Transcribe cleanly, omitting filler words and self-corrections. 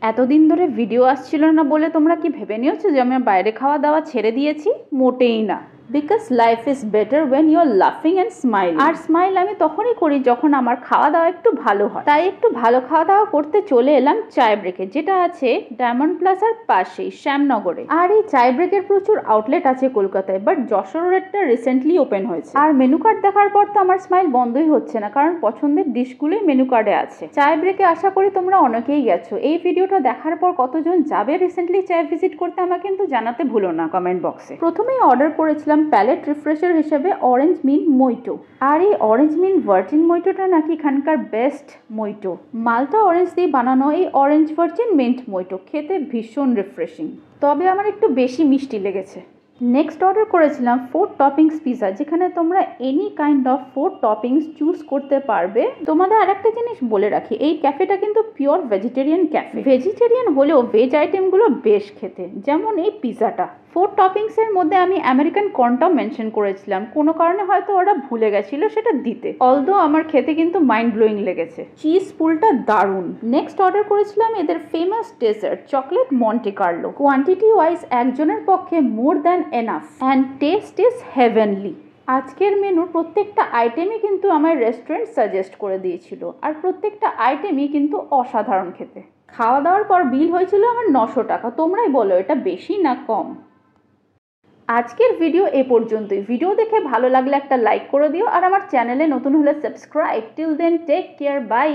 এতদিন ধরে ভিডিও আসছিল না বলে তোমরা কি ভেবে নিয়েছো যে আমি বাইরে খাওয়া দাওয়া ছেড়ে দিয়েছি? মোটেই না। Because life is better when you are লাফিং অ্যান্ড স্মাইল। আর স্মাইল আমি তখনই করি যখন আমার খাওয়া দাওয়া একটু ভালো হয়। তাই একটু ভালো খাওয়া দাওয়া করতে চলে এলাম চায় ব্রেকে, যেটা আছে ডায়মন্ড প্লাজার পাশেই শ্যামনগরে। আর এই চায় ব্রেকের প্রচুর আউটলেট আছে কলকাতায়, বাট যশোরেরটা রিসেন্টলি ওপেন হয়েছে। আর মেনু কার্ড দেখার পর তো আমার স্মাইল বন্ধই হচ্ছে না, কারণ পছন্দের ডিশগুলোই মেনু কার্ডে আছে। চায় ব্রেকে আশা করি তোমরা অনেকেই গেছো। এই ভিডিওটা দেখার পর কতজন যাবে রিসেন্টলি চায় ভিজিট করতে আমাকে কিন্তু জানাতে ভুলো না কমেন্ট বক্সে। প্রথমেই অর্ডার করেছিলাম প্যালেট রিফ্রেশার হিসেবে অরেঞ্জ মিন্ট মইটো। আর এই অরেঞ্জ মিন্ট ভার্জিন মইটোটা নাকি এখানকার বেস্ট মইটো। মালটা অরেঞ্জ দিয়ে বানানো এই অরেঞ্জ ভার্জিন মিন্ট মইটো খেতে ভীষণ রিফ্রেশিং, তবে আমার একটু বেশি মিষ্টি লেগেছে। নেক্সট অর্ডার করেছিলাম 4 টপিংস পিৎজা, যেখানে তোমরা any kind of 4 toppings choose করতে পারবে। তোমাদের আরেকটা জিনিস বলে রাখি, এই ক্যাফেটা কিন্তু পিওর ভেজিটেরিয়ান ক্যাফে। ভেজিটেরিয়ান হলেও ভেজ আইটেমগুলো বেশ খেতে, যেমন এই পিৎজাটা। 4 টপিংসের মধ্যে আমি আমেরিকান কর্নটাও মেনশন করেছিলাম, কোনো কারণে হয়তো ওরা ভুলে গেছিল সেটা দিতে। অলদো আমার খেতে কিন্তু মাইন্ড ব্লোয়িং লেগেছে। চিজ পুলটা দারুণ। নেক্সট অর্ডার করেছিলাম এদের famous dessert chocolate Monte Carlo. Quantity wise একজনের পক্ষে more than enough and taste is heavenly. আজকের মেনুর প্রত্যেকটা আইটেমই কিন্তু আমার রেস্টুরেন্ট সাজেস্ট করে দিয়েছিল, আর প্রত্যেকটা আইটেমই কিন্তু অসাধারণ খেতে। খাওয়া দাওয়ার পর বিল হয়েছিল আমার 900 টাকা। তোমরাই বলো এটা বেশি না কম? আজকের ভিডিও এ পর্যন্তই। ভিডিও দেখে ভালো লাগলে একটা লাইক করে দিও, আর আমার চ্যানেলে নতুন হলে subscribe. Till then take care, by.